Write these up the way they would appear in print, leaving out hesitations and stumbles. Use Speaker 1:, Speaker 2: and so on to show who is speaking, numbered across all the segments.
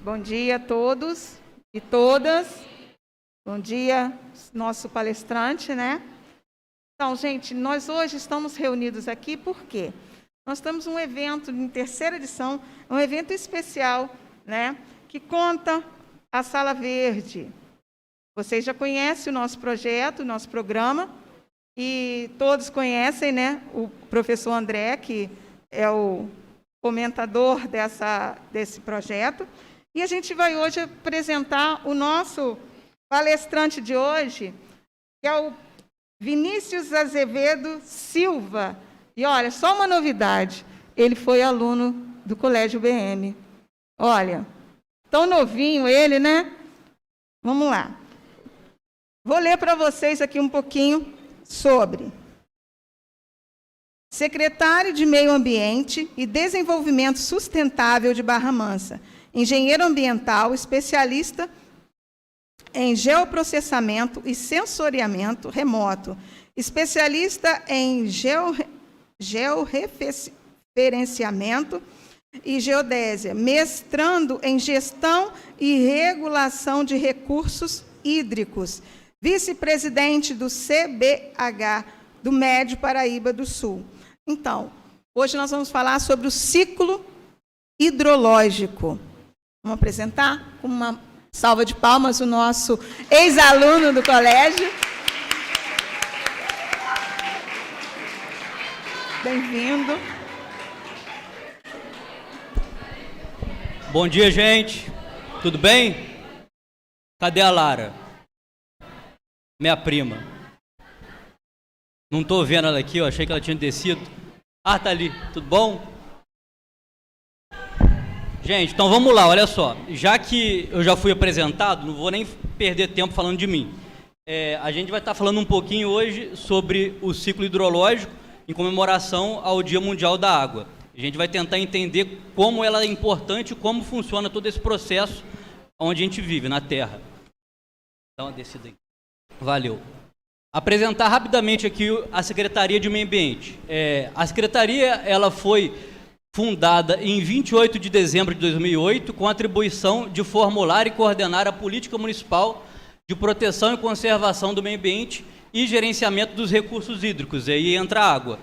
Speaker 1: Bom dia a todos e todas. Bom dia, nosso palestrante, né? Então, gente, nós hoje estamos reunidos aqui por quê? Nós temos um evento em terceira edição, um evento especial, né? Que conta a Sala Verde. Vocês já conhecem o nosso projeto, o nosso programa, e todos conhecem, né? O professor André, que é o comentador desse projeto. E a gente vai hoje apresentar o nosso palestrante de hoje, que é o Vinícius Azevedo Silva. E olha, só uma novidade, ele foi aluno do Colégio BM. Olha, tão novinho ele, né? Vamos lá. Vou ler para vocês aqui um pouquinho sobre secretário de Meio Ambiente e Desenvolvimento Sustentável de Barra Mansa, engenheiro ambiental, especialista em geoprocessamento e sensoriamento remoto, especialista em georreferenciamento e geodésia, mestrando em gestão e regulação de recursos hídricos, vice-presidente do CBH do Médio Paraíba do Sul. Então, hoje nós vamos falar sobre o ciclo hidrológico. Vamos apresentar com uma salva de palmas o nosso ex-aluno do colégio. Bem-vindo.
Speaker 2: Bom dia, gente. Tudo bem? Cadê a Lara? Minha prima. Não estou vendo ela aqui, eu achei que ela tinha descido. Ah, tá ali. Tudo bom? Gente, então vamos lá, olha só. Já que eu já fui apresentado, não vou nem perder tempo falando de mim. A gente vai estar falando um pouquinho hoje sobre o ciclo hidrológico em comemoração ao Dia Mundial da Água. A gente vai tentar entender como ela é importante e como funciona todo esse processo onde a gente vive, na Terra. Dá uma descida aí. Valeu. Apresentar rapidamente aqui a Secretaria de Meio Ambiente. A Secretaria ela foi fundada em 28 de dezembro de 2008, com a atribuição de formular e coordenar a política municipal de proteção e conservação do meio ambiente e gerenciamento dos recursos hídricos, e aí entra a água.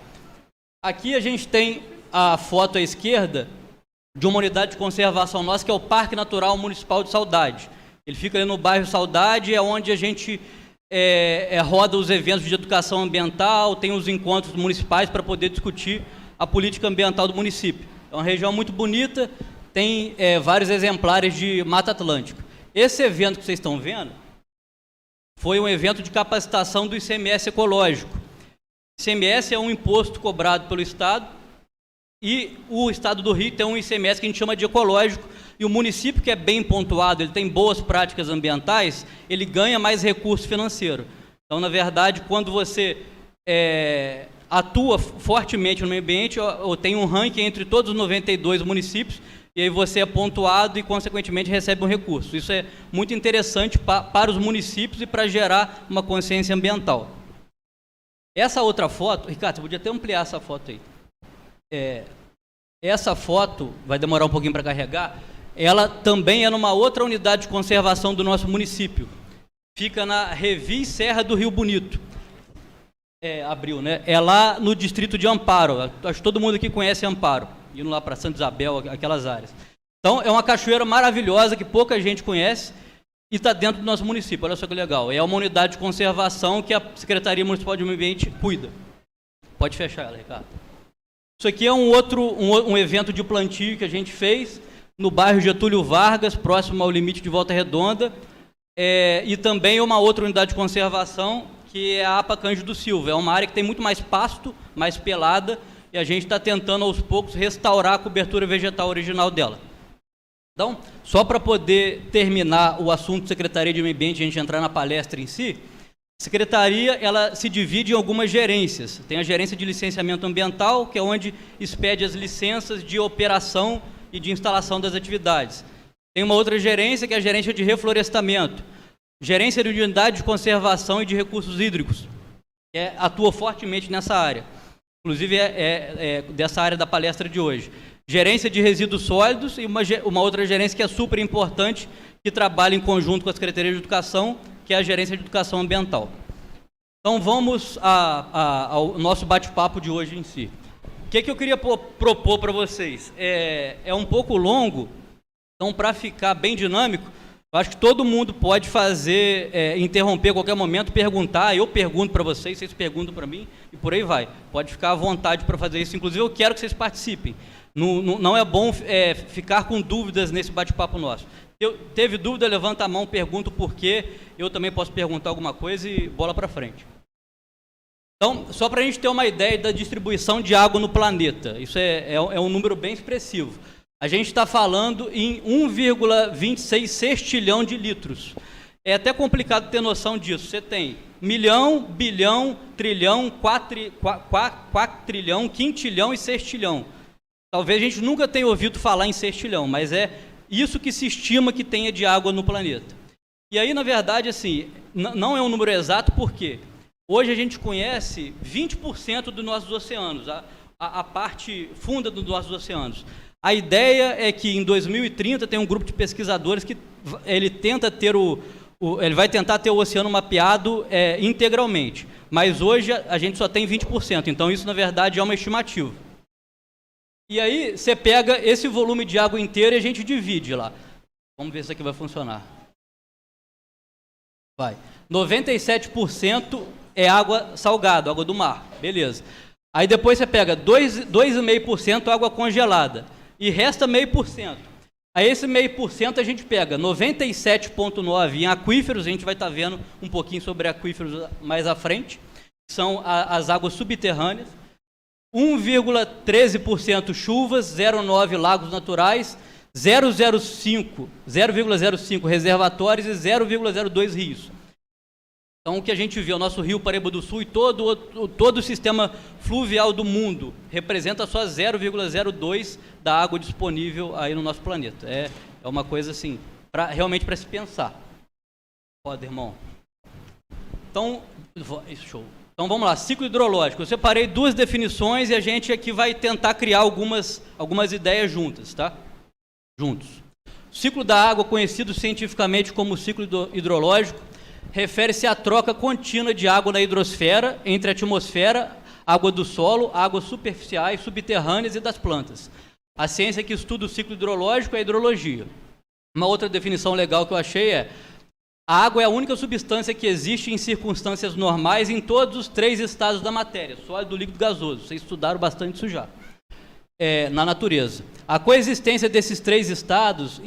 Speaker 2: Aqui a gente tem a foto à esquerda de uma unidade de conservação nossa, que é o Parque Natural Municipal de Saudade. Ele fica ali no bairro Saudade, é onde a gente roda os eventos de educação ambiental, tem os encontros municipais para poder discutir a política ambiental do município. É uma região muito bonita, tem vários exemplares de Mata Atlântica. Esse evento que vocês estão vendo foi um evento de capacitação do ICMS ecológico. ICMS é um imposto cobrado pelo Estado e o Estado do Rio tem um ICMS que a gente chama de ecológico, e o município que é bem pontuado, ele tem boas práticas ambientais, ele ganha mais recurso financeiro. Então, na verdade, quando você atua fortemente no meio ambiente, ou tem um ranking entre todos os 92 municípios, e aí você é pontuado e, consequentemente, recebe um recurso. Isso é muito interessante para os municípios e para gerar uma consciência ambiental. Essa outra foto, Ricardo, você podia até ampliar essa foto aí. Essa foto, vai demorar um pouquinho para carregar, ela também é numa outra unidade de conservação do nosso município. Fica na Revi Serra do Rio Bonito. Abril, né? É lá no distrito de Amparo. Acho que todo mundo aqui conhece Amparo, indo lá para Santa Isabel, aquelas áreas. Então, é uma cachoeira maravilhosa que pouca gente conhece e está dentro do nosso município. Olha só que legal. É uma unidade de conservação que a Secretaria Municipal de Meio Ambiente cuida. Pode fechar ela, Ricardo. Isso aqui é um evento de plantio que a gente fez no bairro Getúlio Vargas, próximo ao limite de Volta Redonda, e também uma outra unidade de conservação, que é a APA Cândido Silva. É uma área que tem muito mais pasto, mais pelada, e a gente está tentando, aos poucos, restaurar a cobertura vegetal original dela. Então, só para poder terminar o assunto Secretaria de Meio Ambiente, a gente entrar na palestra em si, a Secretaria ela se divide em algumas gerências. Tem a gerência de licenciamento ambiental, que é onde expede as licenças de operação e de instalação das atividades. Tem uma outra gerência, que é a gerência de reflorestamento, gerência de unidade de conservação e de recursos hídricos, que atua fortemente nessa área. Inclusive, dessa área da palestra de hoje. gerência de resíduos sólidos e uma outra gerência que é super importante, que trabalha em conjunto com as secretarias de educação, que é a gerência de educação ambiental. Então vamos ao nosso bate-papo de hoje em si. O que eu queria propor para vocês? É um pouco longo, então para ficar bem dinâmico, eu acho que todo mundo pode fazer, interromper a qualquer momento, perguntar, eu pergunto para vocês perguntam para mim, e por aí vai. Pode ficar à vontade para fazer isso, inclusive eu quero que vocês participem. Não é bom ficar com dúvidas nesse bate-papo nosso. Teve dúvida, levanta a mão, pergunta o porquê, eu também posso perguntar alguma coisa e bola para frente. Então, só para a gente ter uma ideia da distribuição de água no planeta, isso é um número bem expressivo. A gente está falando em 1,26 sextilhão de litros. É até complicado ter noção disso. Você tem milhão, bilhão, trilhão, quatrilhão, quintilhão e sextilhão. Talvez a gente nunca tenha ouvido falar em sextilhão, mas é isso que se estima que tenha de água no planeta. E aí, na verdade, assim, não é um número exato, por quê? Hoje a gente conhece 20% dos nossos oceanos, a parte funda dos nossos oceanos. A ideia é que em 2030 tem um grupo de pesquisadores que ele vai tentar ter o oceano mapeado integralmente, mas hoje a gente só tem 20%, então isso na verdade é uma estimativa. E aí você pega esse volume de água inteiro e a gente divide lá. Vamos ver se isso aqui vai funcionar. Vai. 97% é água salgada, água do mar, beleza. Aí depois você pega 2,5% água congelada e resta 0,5%. Aí esse 0,5% a gente pega 97,9% em aquíferos, a gente vai estar vendo um pouquinho sobre aquíferos mais à frente, que são as águas subterrâneas, 1,13% chuvas, 0,9% lagos naturais, 0,05% reservatórios e 0,02% rios. Então, o que a gente vê, o nosso rio Paraíba do Sul e todo o sistema fluvial do mundo representa só 0,02% da água disponível aí no nosso planeta. É uma coisa assim, realmente para se pensar. Pode, irmão. Então, show. Então, vamos lá, ciclo hidrológico. Eu separei duas definições e a gente aqui vai tentar criar algumas ideias juntas, tá? Juntos. O ciclo da água, conhecido cientificamente como ciclo hidrológico, refere-se à troca contínua de água na hidrosfera, entre a atmosfera, água do solo, águas superficiais, subterrâneas e das plantas. A ciência que estuda o ciclo hidrológico é a hidrologia. Uma outra definição legal que eu achei é: a água é a única substância que existe em circunstâncias normais em todos os 3 estados da matéria, sólido, líquido e gasoso. Vocês estudaram bastante isso já, na natureza. A coexistência desses 3 estados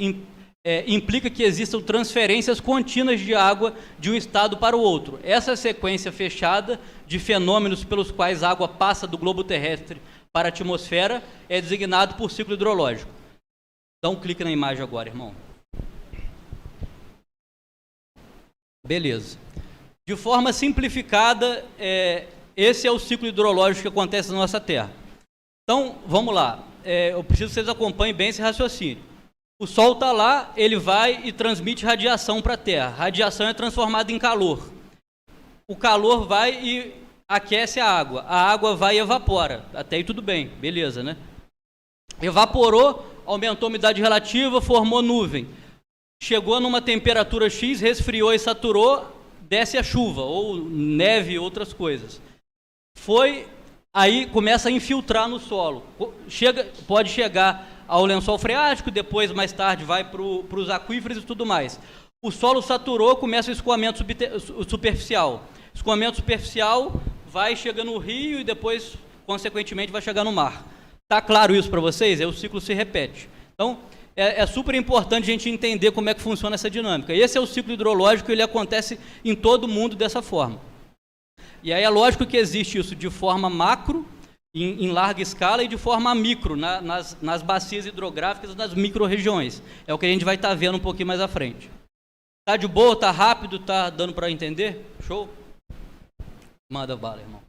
Speaker 2: implica que existam transferências contínuas de água de um estado para o outro. Essa sequência fechada de fenômenos pelos quais a água passa do globo terrestre para a atmosfera é designado por ciclo hidrológico. Dá um clique na imagem agora, irmão. Beleza. De forma simplificada, esse é o ciclo hidrológico que acontece na nossa Terra. Então, vamos lá. Eu preciso que vocês acompanhem bem esse raciocínio. O Sol está lá, ele vai e transmite radiação para a Terra. A radiação é transformada em calor. O calor vai e aquece a água vai e evapora. Até aí tudo bem, beleza, né? Evaporou, aumentou a umidade relativa, formou nuvem. Chegou numa temperatura X, resfriou e saturou, desce a chuva, ou neve, outras coisas. Aí começa a infiltrar no solo. Pode chegar ao lençol freático, depois, mais tarde, vai para os aquíferos e tudo mais. O solo saturou, começa o escoamento superficial. Escoamento superficial vai chegar no rio e depois, consequentemente, vai chegar no mar. Está claro isso para vocês? O ciclo se repete. Então, é super importante a gente entender como é que funciona essa dinâmica. Esse é o ciclo hidrológico, ele acontece em todo o mundo dessa forma. E aí é lógico que existe isso de forma macro, em larga escala, e de forma micro, nas bacias hidrográficas, nas micro-regiões. É o que a gente vai estar vendo um pouquinho mais à frente. Tá de boa? Tá rápido? Tá dando para entender? Show? Manda bala, irmão.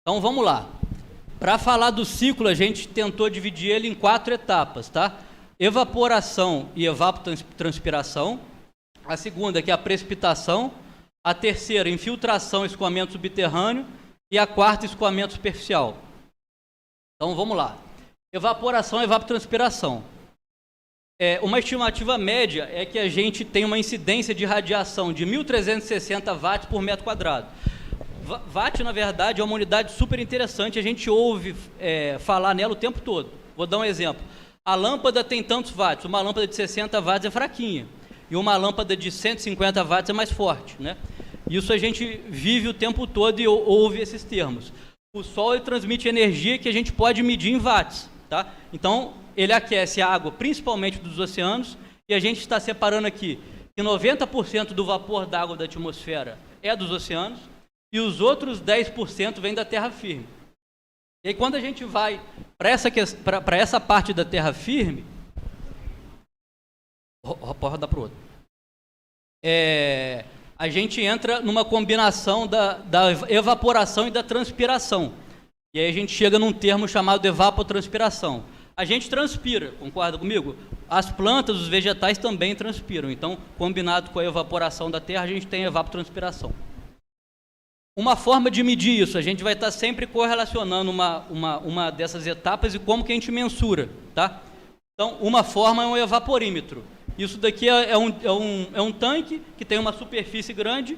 Speaker 2: Então, vamos lá. Para falar do ciclo, a gente tentou dividir ele em 4 etapas, tá? Evaporação e evapotranspiração. A segunda, que é a precipitação. A terceira, infiltração e escoamento subterrâneo. E a quarta, escoamento superficial. Então, vamos lá. Evaporação e evapotranspiração. Uma estimativa média é que a gente tem uma incidência de radiação de 1.360 watts por metro quadrado. Watt, na verdade, é uma unidade super interessante, a gente ouve falar nela o tempo todo. Vou dar um exemplo. A lâmpada tem tantos watts, uma lâmpada de 60 watts é fraquinha, e uma lâmpada de 150 watts é mais forte, né? Isso a gente vive o tempo todo e ouve esses termos. O Sol ele transmite energia que a gente pode medir em watts, tá? Então, ele aquece a água, principalmente dos oceanos, e a gente está separando aqui que 90% do vapor d'água da atmosfera é dos oceanos, e os outros 10% vêm da terra firme. E aí, quando a gente vai para essa parte da terra firme, pode rodar para o outro. A gente entra numa combinação da evaporação e da transpiração. E aí a gente chega num termo chamado evapotranspiração. A gente transpira, concorda comigo? As plantas, os vegetais também transpiram. Então, combinado com a evaporação da terra, a gente tem a evapotranspiração. Uma forma de medir isso, a gente vai estar sempre correlacionando uma dessas etapas e como que a gente mensura, tá? Então, uma forma é um evaporímetro. Isso daqui é um tanque que tem uma superfície grande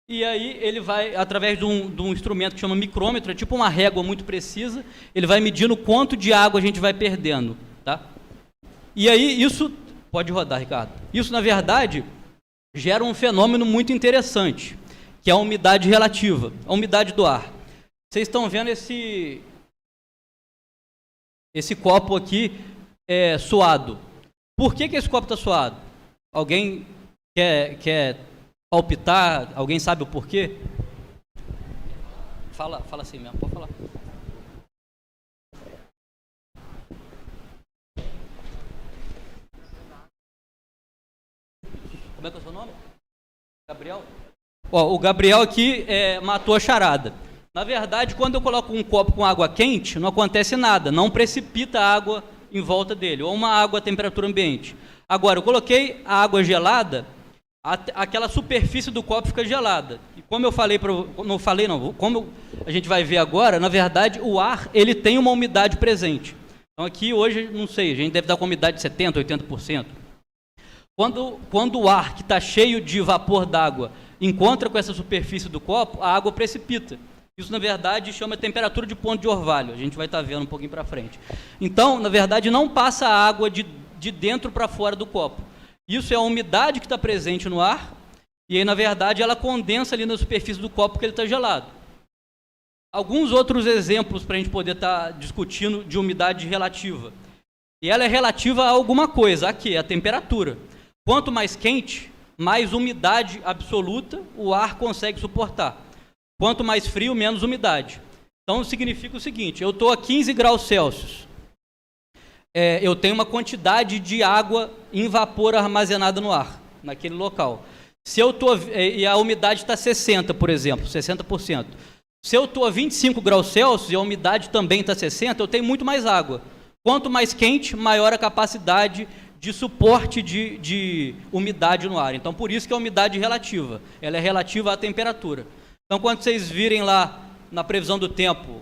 Speaker 2: e aí ele vai, através de um instrumento que chama micrômetro, é tipo uma régua muito precisa, ele vai medindo quanto de água a gente vai perdendo, tá? E aí isso, pode rodar, Ricardo, isso na verdade gera um fenômeno muito interessante, que é a umidade relativa, a umidade do ar. Vocês estão vendo esse copo aqui suado. Por que esse copo está suado? Alguém quer palpitar? Alguém sabe o porquê? Fala assim mesmo, pode falar. Como é que é o seu nome? Gabriel? O Gabriel aqui matou a charada. Na verdade, quando eu coloco um copo com água quente, não acontece nada, não precipita água em volta dele, ou uma água a temperatura ambiente. Agora, eu coloquei a água gelada, aquela superfície do copo fica gelada. E como eu falei, como a gente vai ver agora, na verdade, o ar ele tem uma umidade presente. Então aqui hoje, não sei, a gente deve estar com umidade de 70%, 80%. Quando o ar que está cheio de vapor d'água encontra com essa superfície do copo, a água precipita. Isso, na verdade, chama temperatura de ponto de orvalho. A gente vai estar vendo um pouquinho para frente. Então, na verdade, não passa a água de dentro para fora do copo. Isso é a umidade que está presente no ar, e aí, na verdade, ela condensa ali na superfície do copo porque ele está gelado. Alguns outros exemplos para a gente poder estar discutindo de umidade relativa. E ela é relativa a alguma coisa, a quê? A temperatura. Quanto mais quente, mais umidade absoluta o ar consegue suportar. Quanto mais frio, menos umidade. Então, significa o seguinte, eu estou a 15 graus Celsius. Eu tenho uma quantidade de água em vapor armazenada no ar, naquele local. E a umidade está 60%, por exemplo, 60%. Se eu estou a 25 graus Celsius e a umidade também está 60%, eu tenho muito mais água. Quanto mais quente, maior a capacidade de suporte de umidade no ar. Então, por isso que é a umidade relativa. Ela é relativa à temperatura. Então, quando vocês virem lá na previsão do tempo,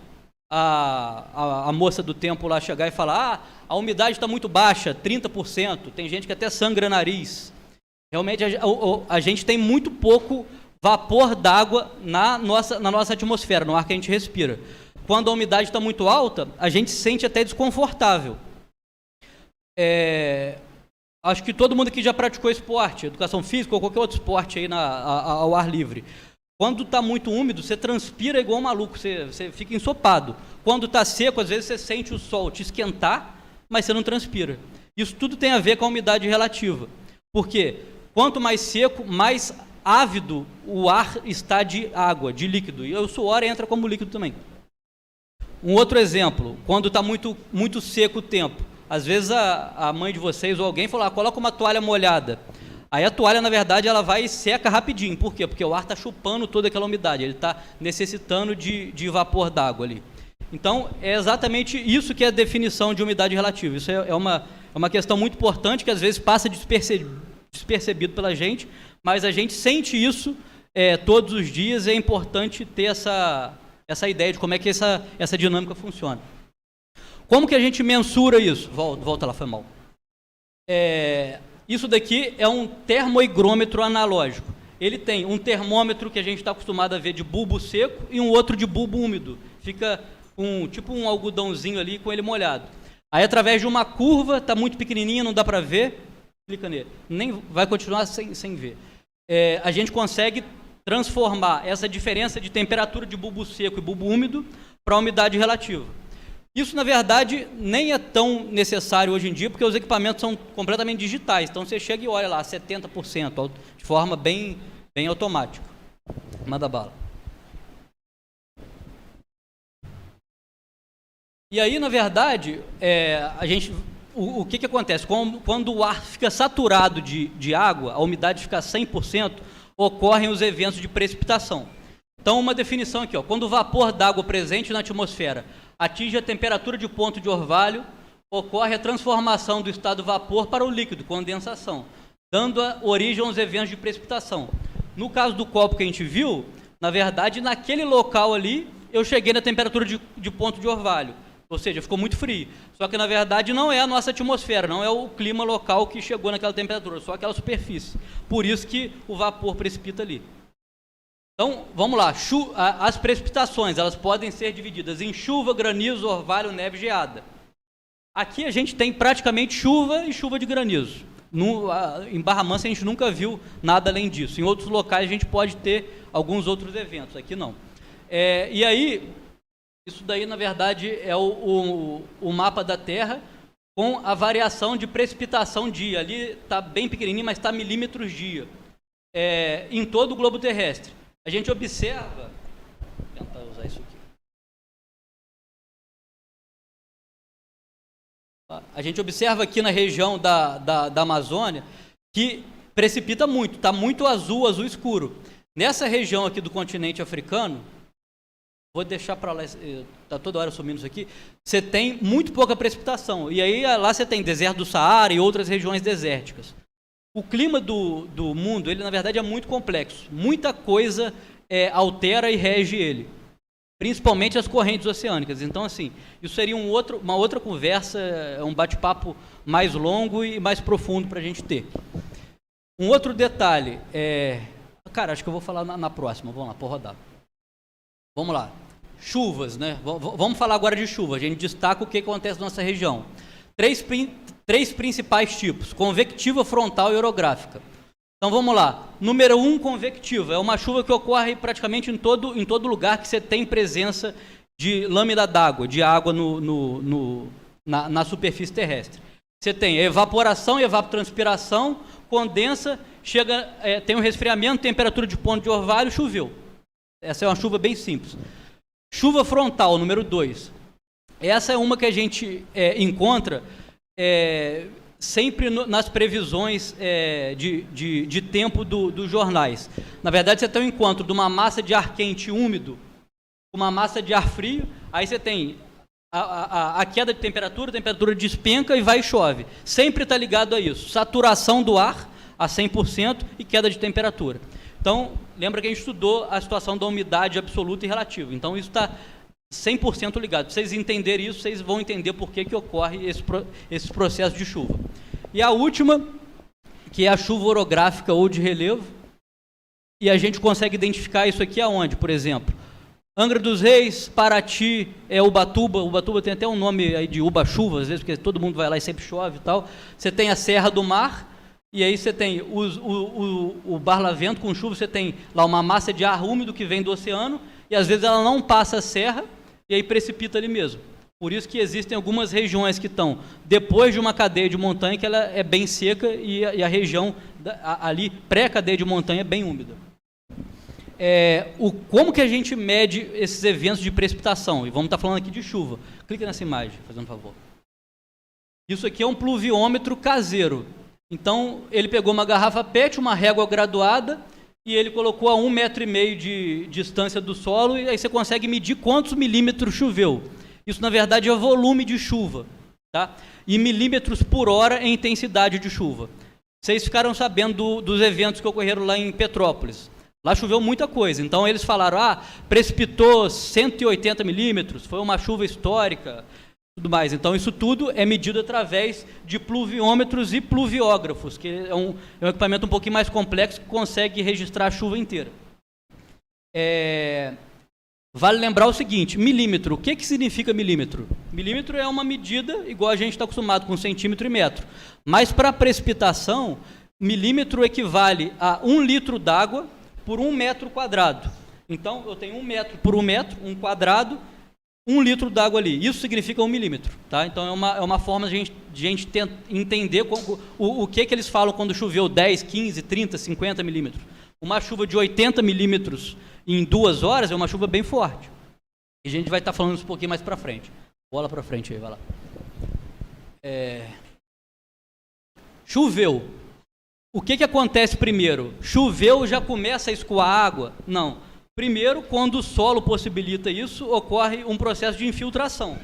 Speaker 2: a moça do tempo lá chegar e falar a umidade está muito baixa, 30%, tem gente que até sangra nariz. Realmente, a gente tem muito pouco vapor d'água na nossa atmosfera, no ar que a gente respira. Quando a umidade está muito alta, a gente se sente até desconfortável. Acho que todo mundo aqui já praticou esporte, educação física ou qualquer outro esporte aí ao ar livre. Quando está muito úmido, você transpira igual um maluco, você fica ensopado. Quando está seco, às vezes você sente o sol te esquentar, mas você não transpira. Isso tudo tem a ver com a umidade relativa. Por quê? Quanto mais seco, mais ávido o ar está de água, de líquido. E o suor entra como líquido também. Um outro exemplo, quando está muito, muito seco o tempo. Às vezes a mãe de vocês ou alguém falou, coloca uma toalha molhada. Aí a toalha, na verdade, ela vai e seca rapidinho. Por quê? Porque o ar está chupando toda aquela umidade. Ele está necessitando de vapor d'água ali. Então, é exatamente isso que é a definição de umidade relativa. Isso é uma questão muito importante que às vezes passa despercebido pela gente, mas a gente sente isso todos os dias e é importante ter essa ideia de como é que essa dinâmica funciona. Como que a gente mensura isso? Volta lá, foi mal. Isso daqui é um termoigrômetro analógico. Ele tem um termômetro que a gente está acostumado a ver de bulbo seco e um outro de bulbo úmido. Fica tipo um algodãozinho ali com ele molhado. Aí, através de uma curva, está muito pequenininha, não dá para ver, clica nele. Nem vai continuar sem ver. A gente consegue transformar essa diferença de temperatura de bulbo seco e bulbo úmido para a umidade relativa. Isso, na verdade, nem é tão necessário hoje em dia, porque os equipamentos são completamente digitais. Então, você chega e olha lá, 70%, de forma bem automática. Manda bala. E aí, na verdade, o que acontece? Quando o ar fica saturado de água, a umidade fica 100%, ocorrem os eventos de precipitação. Então, uma definição aqui, quando o vapor d'água presente na atmosfera atinge a temperatura de ponto de orvalho, ocorre a transformação do estado vapor para o líquido, condensação, dando origem aos eventos de precipitação. No caso do copo que a gente viu, na verdade, naquele local ali, eu cheguei na temperatura de ponto de orvalho, ou seja, ficou muito frio. Só que, na verdade, não é a nossa atmosfera, não é o clima local que chegou naquela temperatura, só aquela superfície. Por isso que o vapor precipita ali. Então, vamos lá. As precipitações, elas podem ser divididas em chuva, granizo, orvalho, neve, geada. Aqui a gente tem praticamente chuva e chuva de granizo. Em Barra Mansa a gente nunca viu nada além disso. Em outros locais a gente pode ter alguns outros eventos, aqui não. E aí, isso daí na verdade é o mapa da Terra com a variação de precipitação dia. Ali está bem pequenininho, mas está milímetros dia. Em todo o globo terrestre. A gente observa, vou tentar usar isso aqui. A gente observa aqui na região da Amazônia que precipita muito, está muito azul escuro. Nessa região aqui do continente africano, vou deixar para lá, está toda hora sumindo isso aqui, você tem muito pouca precipitação. E aí lá você tem deserto do Saara e outras regiões desérticas. O clima do mundo, ele na verdade é muito complexo. Muita coisa altera e rege ele. Principalmente as correntes oceânicas. Então, assim, isso seria uma outra conversa, um bate-papo mais longo e mais profundo para a gente ter. Um outro detalhe, cara, acho que eu vou falar na próxima. Vamos lá, por rodar. Vamos lá. Chuvas, né? Vamos falar agora de chuva. A gente destaca o que acontece na nossa região. Três principais tipos: convectiva, frontal e orográfica. Então vamos lá. Número 1, convectiva. É uma chuva que ocorre praticamente em todo lugar que você tem presença de lâmina d'água, de água na superfície terrestre. Você tem evaporação e evapotranspiração, condensa, tem um resfriamento, temperatura de ponto de orvalho, choveu. Essa é uma chuva bem simples. Chuva frontal, número 2. Essa é uma que a gente encontra sempre nas previsões de tempo dos jornais. Na verdade, você tem um encontro de uma massa de ar quente úmido com uma massa de ar frio, aí você tem a queda de temperatura despenca e vai e chove. Sempre está ligado a isso. Saturação do ar a 100% e queda de temperatura. Então, lembra que a gente estudou a situação da umidade absoluta e relativa. Então, isso está 100% ligado. Para vocês entenderem isso, vocês vão entender por que ocorre esse processo de chuva. E a última, que é a chuva orográfica ou de relevo, e a gente consegue identificar isso aqui aonde, por exemplo? Angra dos Reis, Paraty, Ubatuba. Ubatuba tem até um nome aí de Uba-chuva, às vezes, porque todo mundo vai lá e sempre chove e tal. Você tem a Serra do Mar, e aí você tem o Barlavento com chuva, você tem lá uma massa de ar úmido que vem do oceano, e às vezes ela não passa a serra, e aí precipita ali mesmo. Por isso que existem algumas regiões que estão depois de uma cadeia de montanha, que ela é bem seca, e a região ali, pré-cadeia de montanha, é bem úmida. Como que a gente mede esses eventos de precipitação? E vamos estar falando aqui de chuva. Clica nessa imagem, fazendo um favor. Isso aqui é um pluviômetro caseiro. Então, ele pegou uma garrafa PET, uma régua graduada, e ele colocou a 1,5 metro de distância do solo, e aí você consegue medir quantos milímetros choveu. Isso, na verdade, é volume de chuva, tá? E milímetros por hora é intensidade de chuva. Vocês ficaram sabendo dos eventos que ocorreram lá em Petrópolis. Lá choveu muita coisa, então eles falaram, precipitou 180 milímetros, foi uma chuva histórica. tudo mais. Então, isso tudo é medido através de pluviômetros e pluviógrafos, que é um equipamento um pouquinho mais complexo que consegue registrar a chuva inteira. Vale lembrar o seguinte, milímetro. O que significa milímetro? Milímetro é uma medida igual a gente está acostumado com centímetro e metro. Mas para precipitação, milímetro equivale a 1 litro d'água por 1 metro quadrado. Então, eu tenho 1 metro por 1 metro, 1 quadrado, 1 litro d'água ali. Isso significa 1 milímetro. Tá? Então, é uma forma de a gente entender o que eles falam quando choveu 10, 15, 30, 50 milímetros. Uma chuva de 80 milímetros em 2 horas é uma chuva bem forte. E a gente vai estar falando isso um pouquinho mais para frente. Bola para frente aí, vai lá. Choveu. O que acontece primeiro? Choveu, já começa a escoar água? Não. Primeiro, quando o solo possibilita isso, ocorre um processo de infiltração.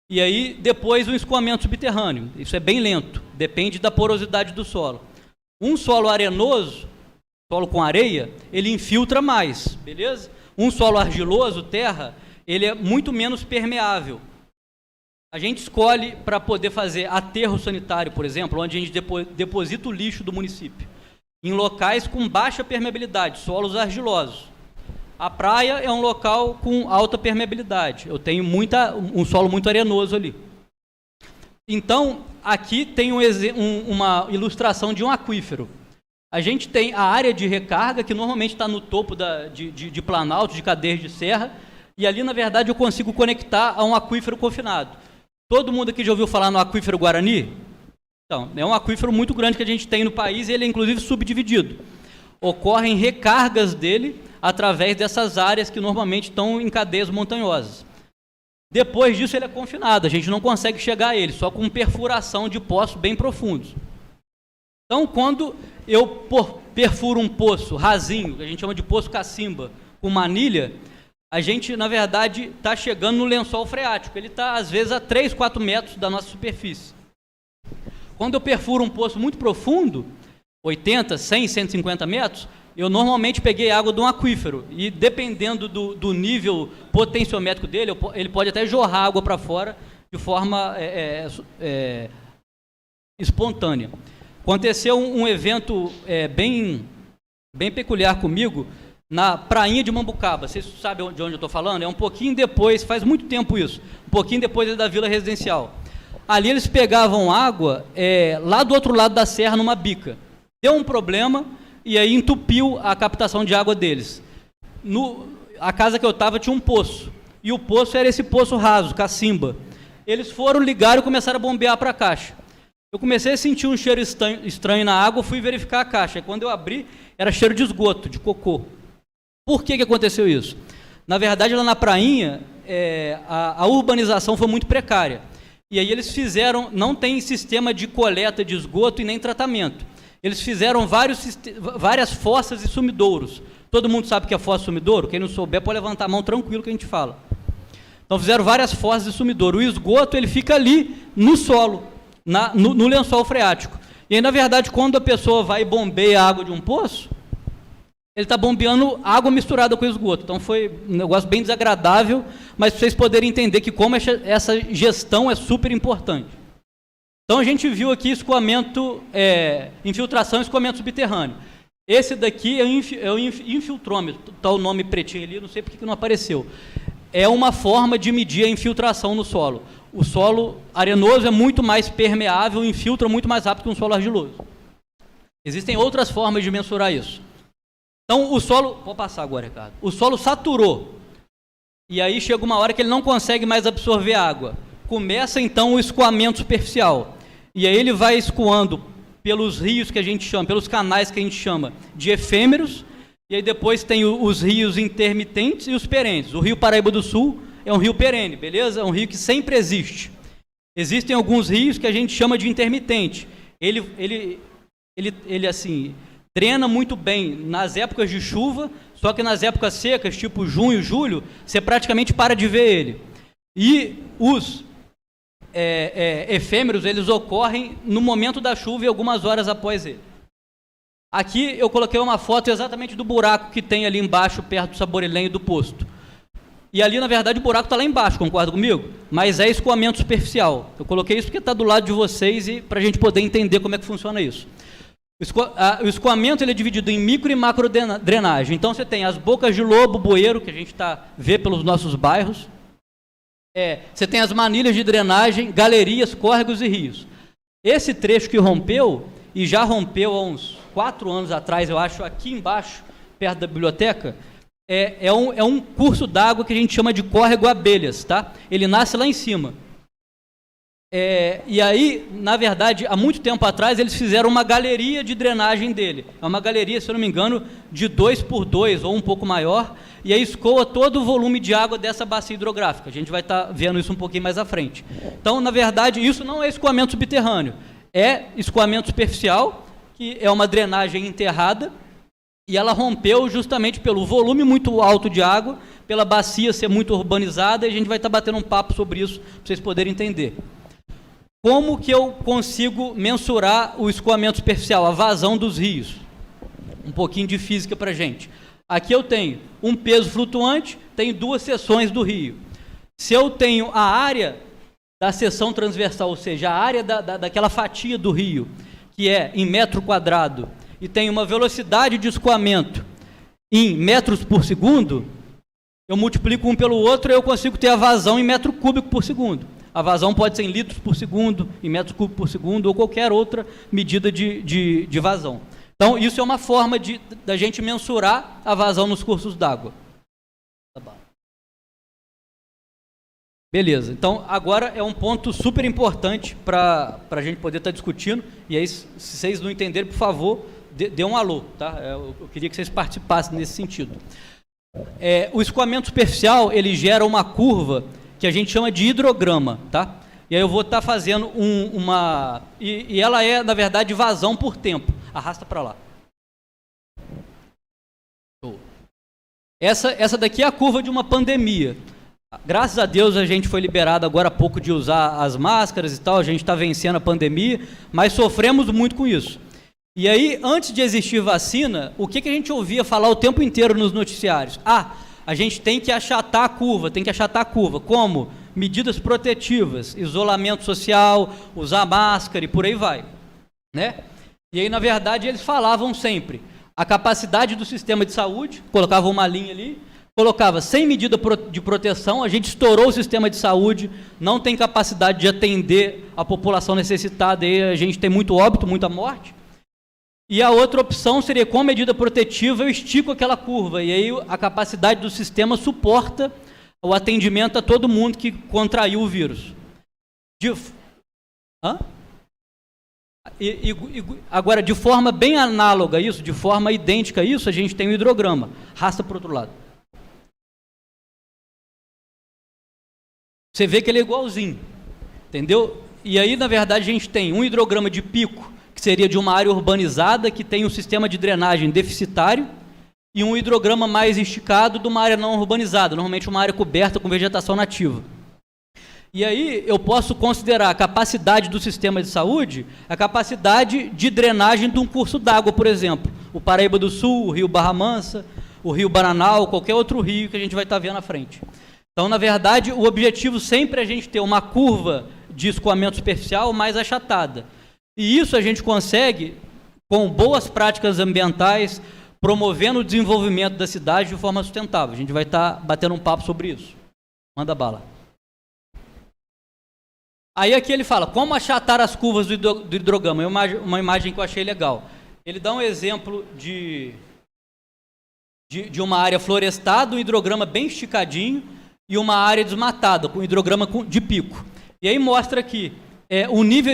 Speaker 2: E aí, depois, o escoamento subterrâneo. Isso é bem lento, depende da porosidade do solo. Um solo arenoso, solo com areia, ele infiltra mais, beleza? Um solo argiloso, terra, ele é muito menos permeável. A gente escolhe para poder fazer aterro sanitário, por exemplo, onde a gente deposita o lixo do município, em locais com baixa permeabilidade, solos argilosos. A praia é um local com alta permeabilidade. Eu tenho um solo muito arenoso ali. Então, aqui tem uma ilustração de um aquífero. A gente tem a área de recarga, que normalmente está no topo de planalto, de cadeias de serra, e ali, na verdade, eu consigo conectar a um aquífero confinado. Todo mundo aqui já ouviu falar no aquífero Guarani? Então, é um aquífero muito grande que a gente tem no país, e ele é, inclusive, subdividido. Ocorrem recargas dele através dessas áreas que normalmente estão em cadeias montanhosas. Depois disso, ele é confinado, a gente não consegue chegar a ele, só com perfuração de poços bem profundos. Então, quando eu perfuro um poço rasinho, que a gente chama de poço cacimba, com manilha, a gente, na verdade, está chegando no lençol freático. Ele está, às vezes, a 3, 4 metros da nossa superfície. Quando eu perfuro um poço muito profundo, 80, 100, 150 metros, eu normalmente peguei água de um aquífero. E, dependendo do nível potenciométrico dele, ele pode até jorrar água para fora de forma espontânea. Aconteceu um evento bem peculiar comigo na prainha de Mambucaba. Vocês sabem de onde eu estou falando? É um pouquinho depois, faz muito tempo isso, um pouquinho depois da Vila Residencial. Ali eles pegavam água lá do outro lado da serra, numa bica. Deu um problema e aí entupiu a captação de água deles. A casa que eu estava tinha um poço, e o poço era esse poço raso, cacimba. Eles foram, ligaram e começaram a bombear para a caixa. Eu comecei a sentir um cheiro estranho na água, fui verificar a caixa. E quando eu abri, era cheiro de esgoto, de cocô. Por que aconteceu isso? Na verdade, lá na prainha, a urbanização foi muito precária. E aí eles fizeram, não tem sistema de coleta de esgoto e nem tratamento. Eles fizeram várias fossas e sumidouros. Todo mundo sabe o que é fossa e sumidouro? Quem não souber pode levantar a mão tranquilo que a gente fala. Então fizeram várias fossas e sumidouro. O esgoto ele fica ali no solo, no lençol freático. E aí, na verdade, quando a pessoa vai e bombeia a água de um poço, ele está bombeando água misturada com esgoto. Então foi um negócio bem desagradável, mas para vocês poderem entender que como essa gestão é super importante. Então a gente viu aqui escoamento, infiltração e escoamento subterrâneo. Esse daqui é o infiltrômetro, está o nome pretinho ali, não sei por que não apareceu. É uma forma de medir a infiltração no solo. O solo arenoso é muito mais permeável, infiltra muito mais rápido que um solo argiloso. Existem outras formas de mensurar isso. Então, o solo... Vou passar agora, Ricardo. O solo saturou. E aí chega uma hora que ele não consegue mais absorver água. Começa, então, o escoamento superficial. E aí ele vai escoando pelos rios que a gente chama, pelos canais que a gente chama de efêmeros. E aí depois tem os rios intermitentes e os perenes. O Rio Paraíba do Sul é um rio perene, beleza? É um rio que sempre existe. Existem alguns rios que a gente chama de intermitente. Ele assim... drena muito bem nas épocas de chuva, só que nas épocas secas, tipo junho, julho, você praticamente para de ver ele. E os efêmeros, eles ocorrem no momento da chuva e algumas horas após ele. Aqui eu coloquei uma foto exatamente do buraco que tem ali embaixo, perto do Saborilém e do posto. E ali, na verdade, o buraco está lá embaixo, concorda comigo? Mas é escoamento superficial. Eu coloquei isso porque está do lado de vocês e para a gente poder entender como é que funciona isso. O escoamento ele é dividido em micro e macro drenagem. Então, você tem as bocas de lobo, bueiro, que a gente vê pelos nossos bairros. Você tem as manilhas de drenagem, galerias, córregos e rios. Esse trecho que rompeu, e já rompeu há uns 4 anos atrás, eu acho, aqui embaixo, perto da biblioteca, é um curso d'água que a gente chama de córrego Abelhas, tá? Ele nasce lá em cima. E aí, na verdade, há muito tempo atrás, eles fizeram uma galeria de drenagem dele. É uma galeria, se eu não me engano, de 2x2 ou um pouco maior, e aí escoa todo o volume de água dessa bacia hidrográfica. A gente vai estar vendo isso um pouquinho mais à frente. Então, na verdade, isso não é escoamento subterrâneo, é escoamento superficial, que é uma drenagem enterrada, e ela rompeu justamente pelo volume muito alto de água, pela bacia ser muito urbanizada, e a gente vai estar batendo um papo sobre isso, para vocês poderem entender. Como que eu consigo mensurar o escoamento superficial, a vazão dos rios? Um pouquinho de física para a gente. Aqui eu tenho um peso flutuante, tenho 2 seções do rio. Se eu tenho a área da seção transversal, ou seja, a área daquela fatia do rio, que é em metro quadrado, e tenho uma velocidade de escoamento em metros por segundo, eu multiplico um pelo outro e eu consigo ter a vazão em metro cúbico por segundo. A vazão pode ser em litros por segundo, em metros cúbicos por segundo, ou qualquer outra medida de vazão. Então, isso é uma forma da gente mensurar a vazão nos cursos d'água. Beleza, então agora é um ponto super importante para a gente poder estar discutindo, e aí, se vocês não entenderem, por favor, dê um alô, tá? Eu queria que vocês participassem nesse sentido. O escoamento superficial, ele gera uma curva que a gente chama de hidrograma, tá? E aí eu vou estar fazendo e ela é, na verdade, vazão por tempo. Arrasta para lá. Essa daqui é a curva de uma pandemia. Graças a Deus a gente foi liberado agora há pouco de usar as máscaras e tal, a gente está vencendo a pandemia, mas sofremos muito com isso. E aí, antes de existir vacina, o que a gente ouvia falar o tempo inteiro nos noticiários? A gente tem que achatar a curva, Como? Medidas protetivas, isolamento social, usar máscara e por aí vai, né? E aí, na verdade, eles falavam sempre, a capacidade do sistema de saúde, colocava uma linha ali, colocava sem medida de proteção, a gente estourou o sistema de saúde, não tem capacidade de atender a população necessitada, e a gente tem muito óbito, muita morte. E a outra opção seria, com medida protetiva, eu estico aquela curva, e aí a capacidade do sistema suporta o atendimento a todo mundo que contraiu o vírus. Agora, de forma bem análoga a isso, de forma idêntica a isso, a gente tem o hidrograma. Arrasta para o outro lado. Você vê que ele é igualzinho, entendeu? E aí, na verdade, a gente tem um hidrograma de pico, que seria de uma área urbanizada, que tem um sistema de drenagem deficitário, e um hidrograma mais esticado de uma área não urbanizada, normalmente uma área coberta com vegetação nativa. E aí eu posso considerar a capacidade do sistema de saúde, a capacidade de drenagem de um curso d'água, por exemplo, o Paraíba do Sul, o Rio Barra Mansa, o Rio Bananal, qualquer outro rio que a gente vai estar vendo à frente. Então, na verdade, o objetivo sempre é a gente ter uma curva de escoamento superficial mais achatada. E isso a gente consegue com boas práticas ambientais, promovendo o desenvolvimento da cidade de forma sustentável. A gente vai estar batendo um papo sobre isso. Manda bala. Aí aqui ele fala, como achatar as curvas do hidrograma? Uma imagem que eu achei legal. Ele dá um exemplo de uma área florestada, um hidrograma bem esticadinho, e uma área desmatada, com hidrograma de pico. E aí mostra aqui o nível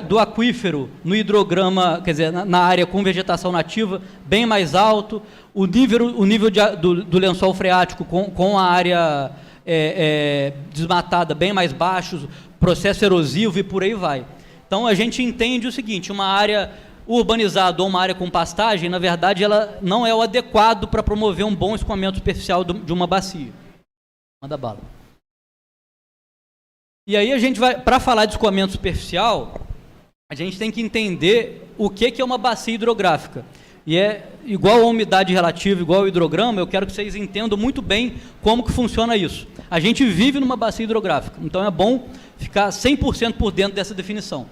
Speaker 2: do aquífero no hidrograma, quer dizer, na área com vegetação nativa, bem mais alto, o nível do lençol freático com a área desmatada bem mais baixo, processo erosivo e por aí vai. Então a gente entende o seguinte, uma área urbanizada ou uma área com pastagem, na verdade, ela não é o adequado para promover um bom escoamento superficial de uma bacia. Manda bala. E aí a gente vai, para falar de escoamento superficial, a gente tem que entender o que é uma bacia hidrográfica. e é igual a umidade relativa, igual ao hidrograma. Eu quero que vocês entendam muito bem como que funciona isso. A gente vive numa bacia hidrográfica, então é bom ficar 100% por dentro dessa definição.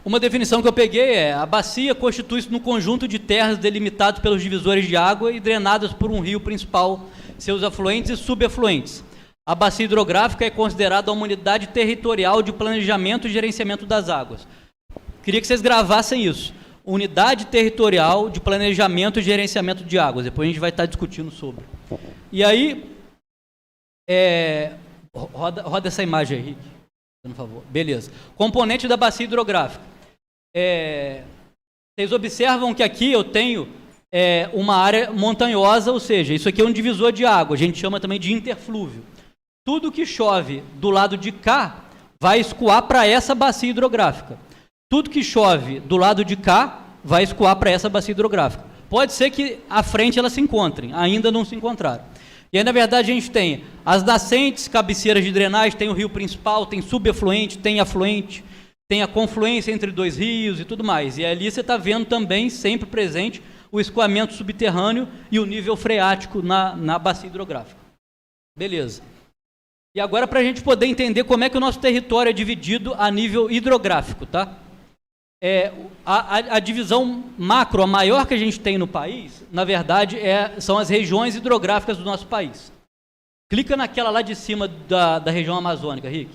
Speaker 2: Uma definição que eu peguei é: a bacia constitui-se no conjunto de terras delimitados pelos divisores de água e drenadas por um rio principal, seus afluentes e subafluentes. A bacia hidrográfica é considerada uma unidade territorial de planejamento e gerenciamento das águas. Queria que vocês gravassem isso. Unidade territorial de planejamento e gerenciamento de águas. Depois a gente vai estar discutindo sobre. E aí, roda essa imagem aí, Rick, por favor. Beleza. Componente da bacia hidrográfica. Vocês observam que aqui eu tenho uma área montanhosa, ou seja, isso aqui é um divisor de água. A gente chama também de interflúvio. Tudo que chove do lado de cá vai escoar para essa bacia hidrográfica. Tudo que chove do lado de cá vai escoar para essa bacia hidrográfica. Pode ser que à frente elas se encontrem, ainda não se encontraram. E aí, na verdade, a gente tem as nascentes, cabeceiras de drenagem, tem o rio principal, tem subafluente, tem afluente, tem a confluência entre dois rios e tudo mais. E ali você está vendo também, sempre presente, o escoamento subterrâneo e o nível freático na bacia hidrográfica. Beleza. E agora, para a gente poder entender como é que o nosso território é dividido a nível hidrográfico, tá? A divisão macro, a maior que a gente tem no país, na verdade, são as regiões hidrográficas do nosso país. Clica naquela lá de cima da região amazônica, Rick.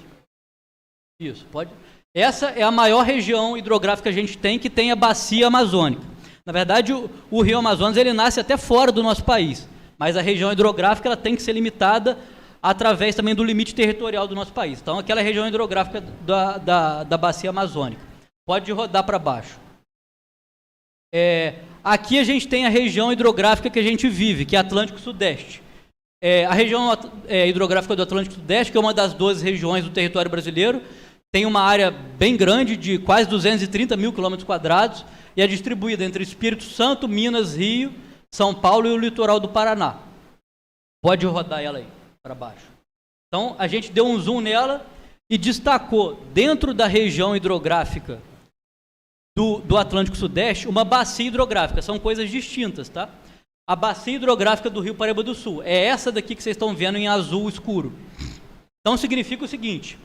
Speaker 2: Isso, pode. Essa é a maior região hidrográfica que a gente tem, que tem a bacia amazônica. Na verdade, o rio Amazonas ele nasce até fora do nosso país, mas a região hidrográfica ela tem que ser limitada através também do limite territorial do nosso país. Então, aquela região hidrográfica da bacia amazônica. Pode rodar para baixo. Aqui a gente tem a região hidrográfica que a gente vive, que é Atlântico Sudeste. A região hidrográfica do Atlântico Sudeste, que é uma das 12 regiões do território brasileiro, tem uma área bem grande, de quase 230 mil quilômetros quadrados, e é distribuída entre Espírito Santo, Minas, Rio, São Paulo e o litoral do Paraná. Pode rodar ela aí, para baixo. Então, a gente deu um zoom nela e destacou, dentro da região hidrográfica do Atlântico Sudeste, uma bacia hidrográfica. São coisas distintas, tá? A bacia hidrográfica do Rio Paraíba do Sul é essa daqui que vocês estão vendo em azul escuro. Então, significa o seguinte: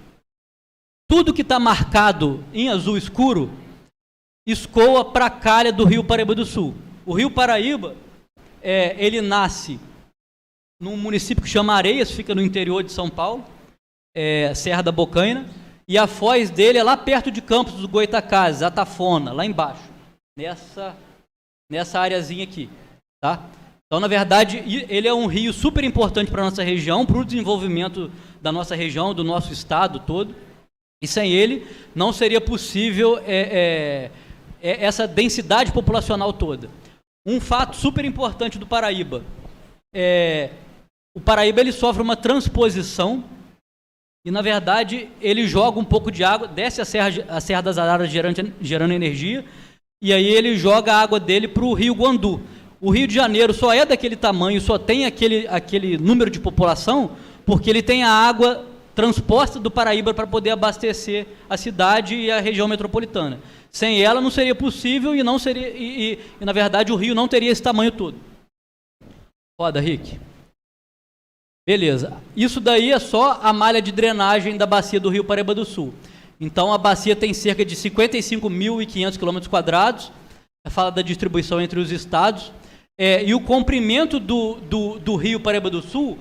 Speaker 2: tudo que está marcado em azul escuro escoa para a calha do Rio Paraíba do Sul. O Rio Paraíba, ele nasce num município que chama Areias, fica no interior de São Paulo, Serra da Bocaina, e a foz dele é lá perto de Campos dos Goytacazes, Atafona, lá embaixo, nessa areazinha aqui, tá? Então, na verdade, ele é um rio super importante para a nossa região, para o desenvolvimento da nossa região, do nosso estado todo, e sem ele não seria possível essa densidade populacional toda. Um fato super importante do Paraíba, o Paraíba ele sofre uma transposição e, na verdade, ele joga um pouco de água, desce a Serra das Araras gerando energia, e aí ele joga a água dele para o Rio Guandu. O Rio de Janeiro só é daquele tamanho, só tem aquele número de população, porque ele tem a água transposta do Paraíba para poder abastecer a cidade e a região metropolitana. Sem ela não seria possível e não seria e na verdade o rio não teria esse tamanho todo. Roda, Rick. Beleza. Isso daí é só a malha de drenagem da bacia do Rio Paraíba do Sul. Então a bacia tem cerca de 55.500 km². Fala da distribuição entre os estados. E o comprimento do Rio Paraíba do Sul,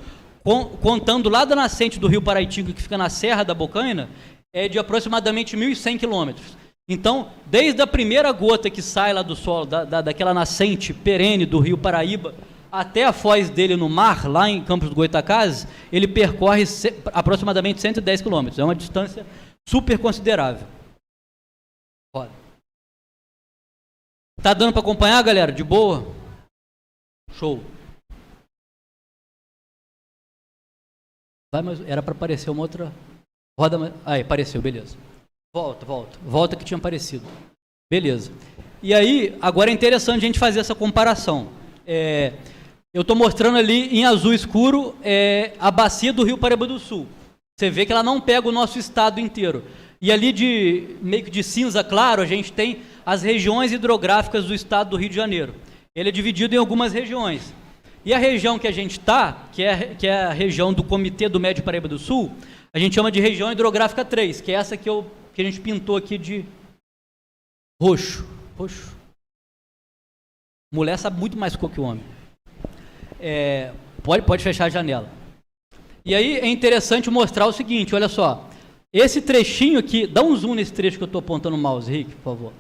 Speaker 2: contando lá da nascente do Rio Paraitinga, que fica na Serra da Bocaina, é de aproximadamente 1.100 quilômetros. Então, desde a primeira gota que sai lá do solo, daquela nascente perene do Rio Paraíba, até a foz dele no mar, lá em Campos dos Goytacazes, ele percorre aproximadamente 110 quilômetros. É uma distância super considerável. Roda. Tá dando para acompanhar, galera? De boa? Show. Vai, mas era para aparecer uma outra... Roda, aí, apareceu, beleza. Volta que tinha aparecido. Beleza. E aí, agora é interessante a gente fazer essa comparação. Eu estou mostrando ali em azul escuro a bacia do Rio Paraíba do Sul. Você vê que ela não pega o nosso estado inteiro. E ali meio que de cinza claro, a gente tem as regiões hidrográficas do estado do Rio de Janeiro. Ele é dividido em algumas regiões. E a região que a gente está, que é a região do Comitê do Médio Paraíba do Sul, a gente chama de região hidrográfica 3, que é essa que a gente pintou aqui de roxo. Roxo. Mulher sabe muito mais cor que o homem. Pode fechar a janela. E aí é interessante mostrar o seguinte, olha só. Esse trechinho aqui, dá um zoom nesse trecho que eu estou apontando o mouse, Rick, por favor.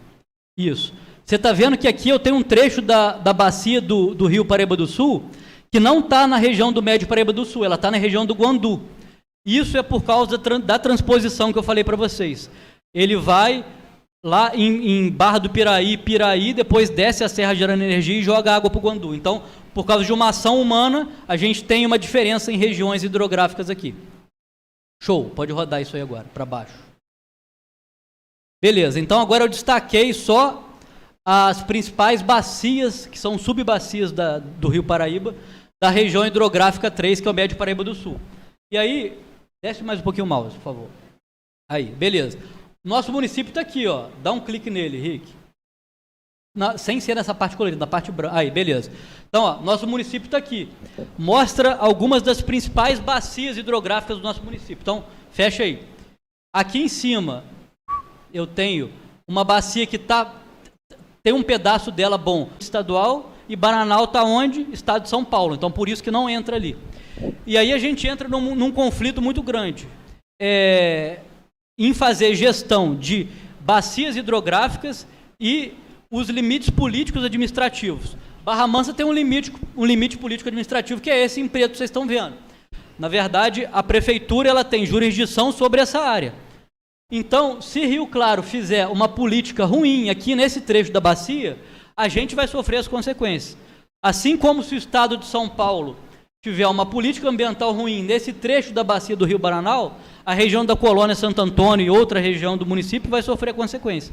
Speaker 2: Isso. Você está vendo que aqui eu tenho um trecho da bacia do Rio Paraíba do Sul, que não está na região do Médio Paraíba do Sul, ela está na região do Guandu. Isso é por causa da transposição que eu falei para vocês. Ele vai lá em Barra do Piraí, depois desce a Serra gerando energia e joga água para o Guandu. Então, por causa de uma ação humana, a gente tem uma diferença em regiões hidrográficas aqui. Show, pode rodar isso aí agora, para baixo. Beleza, então agora eu destaquei só as principais bacias, que são subbacias do Rio Paraíba, da região hidrográfica 3, que é o Médio Paraíba do Sul. E aí, desce mais um pouquinho o mouse, por favor. Aí, beleza. Nosso município está aqui, ó. Dá um clique nele, Rick. Sem ser nessa parte colorida, na parte branca. Aí, beleza. Então, ó, nosso município está aqui. Mostra algumas das principais bacias hidrográficas do nosso município. Então, fecha aí. Aqui em cima, eu tenho uma bacia que tem um pedaço dela bom, estadual, e Bananal está onde? Estado de São Paulo. Então, por isso que não entra ali. E aí a gente entra num conflito muito grande. Em fazer gestão de bacias hidrográficas e os limites políticos administrativos. Barra Mansa tem um limite político administrativo, que é esse em preto que vocês estão vendo. Na verdade, a prefeitura ela tem jurisdição sobre essa área. Então, se Rio Claro fizer uma política ruim aqui nesse trecho da bacia, a gente vai sofrer as consequências. Assim como se o estado de São Paulo tiver uma política ambiental ruim nesse trecho da bacia do Rio Bananal, a região da Colônia Santo Antônio e outra região do município vai sofrer consequências.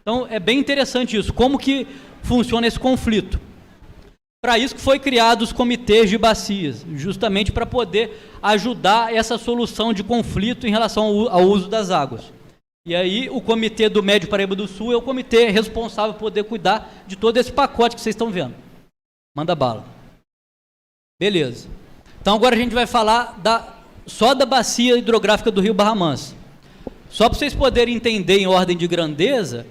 Speaker 2: Então, é bem interessante isso, como que funciona esse conflito. Para isso que foi criado os comitês de bacias, justamente para poder ajudar essa solução de conflito em relação ao uso das águas. E aí, o comitê do Médio Paraíba do Sul é o comitê responsável por poder cuidar de todo esse pacote que vocês estão vendo. Manda bala. Beleza. Então, agora a gente vai falar só da bacia hidrográfica do Rio Barra Mansa. Só para vocês poderem entender em ordem de grandeza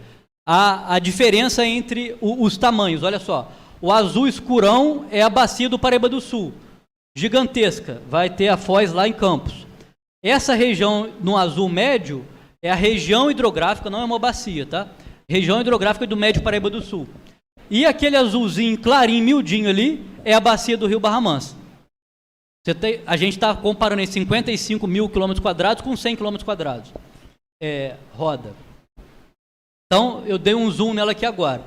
Speaker 2: a diferença entre os tamanhos. Olha só, o azul escurão é a bacia do Paraíba do Sul, gigantesca, vai ter a foz lá em Campos. Essa região no azul médio é a região hidrográfica, não é uma bacia, tá? Região hidrográfica do Médio Paraíba do Sul. E aquele azulzinho clarinho, miudinho ali, é a bacia do Rio Barra Mansa. A gente está comparando em 55 mil quilômetros quadrados com 100 quilômetros quadrados. Roda. Então, eu dei um zoom nela aqui agora.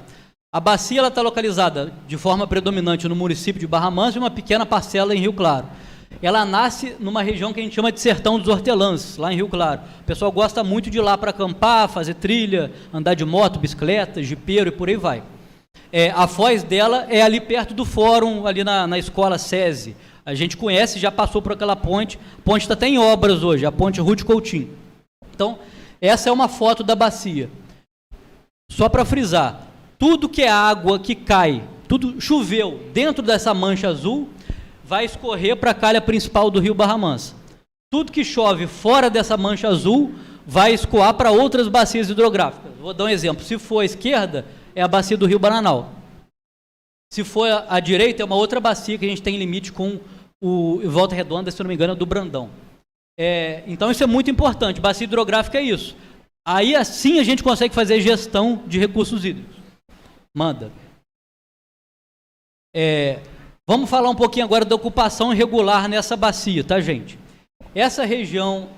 Speaker 2: A bacia está localizada de forma predominante no município de Barra Mansa e uma pequena parcela em Rio Claro. Ela nasce numa região que a gente chama de Sertão dos Hortelãs, lá em Rio Claro. O pessoal gosta muito de ir lá para acampar, fazer trilha, andar de moto, bicicleta, jipeiro e por aí vai. A foz dela é ali perto do fórum, ali na escola SESI. A gente conhece, já passou por aquela ponte. A ponte está até em obras hoje, a ponte Ruth Coutinho. Então, essa é uma foto da bacia. Só para frisar, tudo que é água que cai, tudo choveu dentro dessa mancha azul, vai escorrer para a calha principal do Rio Barra Mansa. Tudo que chove fora dessa mancha azul vai escoar para outras bacias hidrográficas. Vou dar um exemplo. Se for à esquerda, é a bacia do Rio Bananal. Se for à direita, é uma outra bacia que a gente tem limite com o Volta Redonda, se eu não me engano, é do Brandão. Então, isso é muito importante. Bacia hidrográfica é isso. Aí, assim, a gente consegue fazer gestão de recursos hídricos. Manda. Vamos falar um pouquinho agora da ocupação irregular nessa bacia, tá, gente? Essa região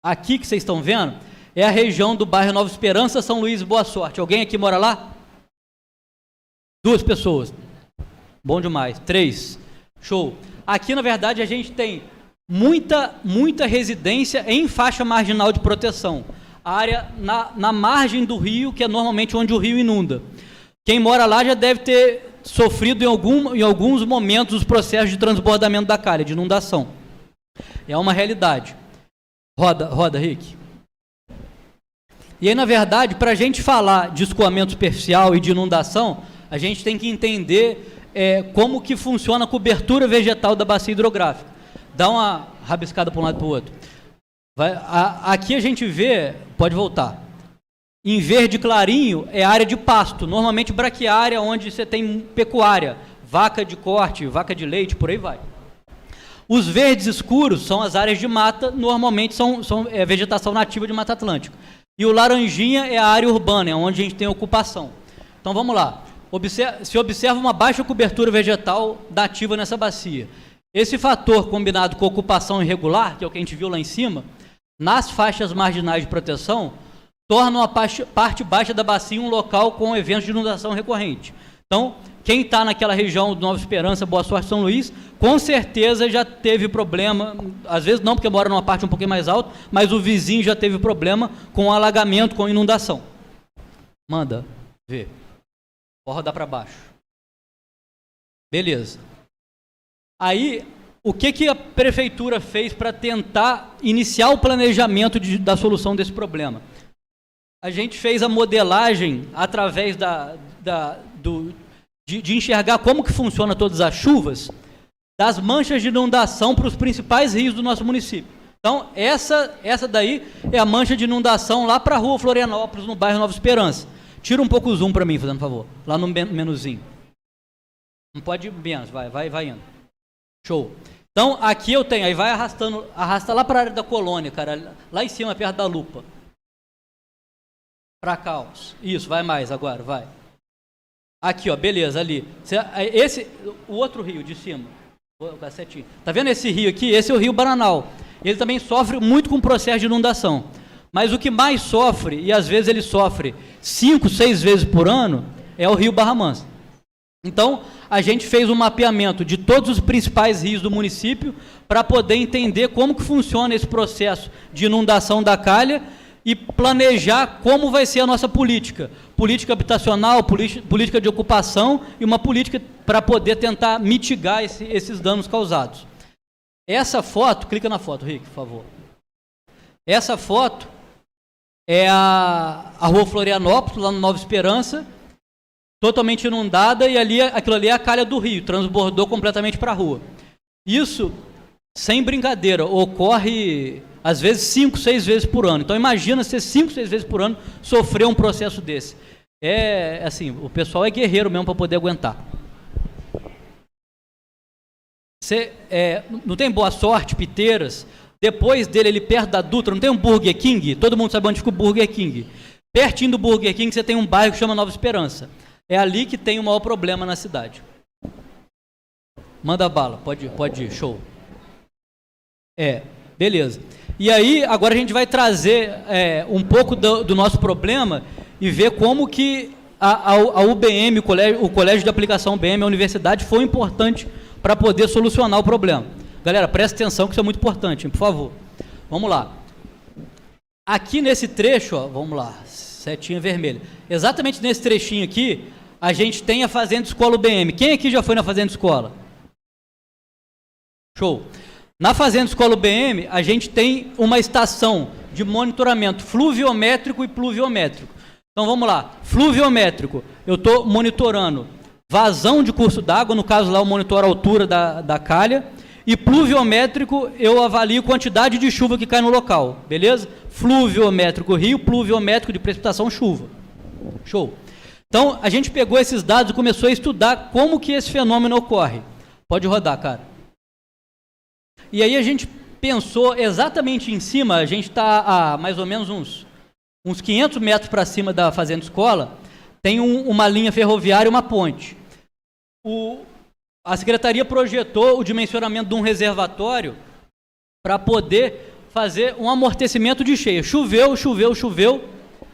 Speaker 2: aqui que vocês estão vendo é a região do bairro Nova Esperança, São Luís e Boa Sorte. Alguém aqui mora lá? 2 pessoas. Bom demais. 3. Show. Aqui, na verdade, a gente tem muita residência em faixa marginal de proteção. A área na margem do rio, que é normalmente onde o rio inunda. Quem mora lá já deve ter sofrido em alguns momentos os processos de transbordamento da calha, de inundação. É uma realidade. Roda, Rick. E aí, na verdade, para a gente falar de escoamento superficial e de inundação, a gente tem que entender como que funciona a cobertura vegetal da bacia hidrográfica. Dá uma rabiscada para um lado e para o outro. Aqui a gente vê, pode voltar, em verde clarinho é área de pasto, normalmente braquiária, onde você tem pecuária, vaca de corte, vaca de leite, por aí vai. Os verdes escuros são as áreas de mata, normalmente são vegetação nativa de Mata Atlântica. E o laranjinha é a área urbana, é onde a gente tem ocupação. Então vamos lá, se observa uma baixa cobertura vegetal nativa nessa bacia. Esse fator combinado com a ocupação irregular, que é o que a gente viu lá em cima, nas faixas marginais de proteção, tornam a parte baixa da bacia um local com eventos de inundação recorrente. Então, quem está naquela região do Nova Esperança, Boa Sorte, São Luís, com certeza já teve problema, às vezes não, porque mora numa parte um pouquinho mais alta, mas o vizinho já teve problema com alagamento, com inundação. Manda ver. Vou rodar para baixo. Beleza. Aí, o que a prefeitura fez para tentar iniciar o planejamento da solução desse problema? A gente fez a modelagem através de enxergar como que funciona todas as chuvas, das manchas de inundação para os principais rios do nosso município. Então, essa daí é a mancha de inundação lá para a rua Florianópolis, no bairro Nova Esperança. Tira um pouco o zoom para mim, fazendo favor, lá no menuzinho. Não pode ir menos, vai indo. Show. Então, aqui eu tenho, aí vai arrasta lá para a área da colônia, cara, lá em cima, perto da lupa. Para cá, ó. Isso, vai mais agora, vai. Aqui, ó, beleza, ali. O outro rio de cima. Tá vendo esse rio aqui? Esse é o rio Bananal. Ele também sofre muito com o processo de inundação. Mas o que mais sofre, e às vezes ele sofre 5, 6 vezes por ano, é o rio Barra Mansa. Então, a gente fez um mapeamento de todos os principais rios do município para poder entender como que funciona esse processo de inundação da calha e planejar como vai ser a nossa política habitacional, política de ocupação e uma política para poder tentar mitigar esses danos causados. Essa foto, clica na foto, Rick, por favor. Essa foto é a rua Florianópolis, lá no Nova Esperança, totalmente inundada, e aquilo ali é a calha do rio, transbordou completamente para a rua. Isso, sem brincadeira, ocorre às vezes 5, 6 vezes por ano. Então imagina você 5, 6 vezes por ano sofrer um processo desse. Assim, o pessoal é guerreiro mesmo para poder aguentar. Você não tem Boa Sorte, Piteiras, depois dele, ali perto da Dutra, não tem um Burger King? Todo mundo sabe onde fica o Burger King. Pertinho do Burger King você tem um bairro que chama Nova Esperança. É ali que tem o maior problema na cidade. Manda bala, pode ir, show. Beleza. E aí, agora a gente vai trazer um pouco do nosso problema e ver como que a UBM, o Colégio de Aplicação UBM, a universidade, foi importante para poder solucionar o problema. Galera, presta atenção que isso é muito importante, por favor. Vamos lá. Aqui nesse trecho, ó, vamos lá, setinha vermelha. Exatamente nesse trechinho aqui, a gente tem a Fazenda Escola UBM. Quem aqui já foi na Fazenda Escola? Show. Na Fazenda Escola UBM, a gente tem uma estação de monitoramento fluviométrico e pluviométrico. Então, vamos lá. Fluviométrico, eu estou monitorando vazão de curso d'água, no caso lá eu monitoro a altura da calha, e pluviométrico eu avalio quantidade de chuva que cai no local, beleza? Fluviométrico rio, pluviométrico de precipitação chuva. Show. Então, a gente pegou esses dados e começou a estudar como que esse fenômeno ocorre. Pode rodar, cara. E aí a gente pensou exatamente em cima, a gente está a mais ou menos uns 500 metros para cima da Fazenda Escola, tem uma linha ferroviária e uma ponte. A Secretaria projetou o dimensionamento de um reservatório para poder fazer um amortecimento de cheia. Choveu,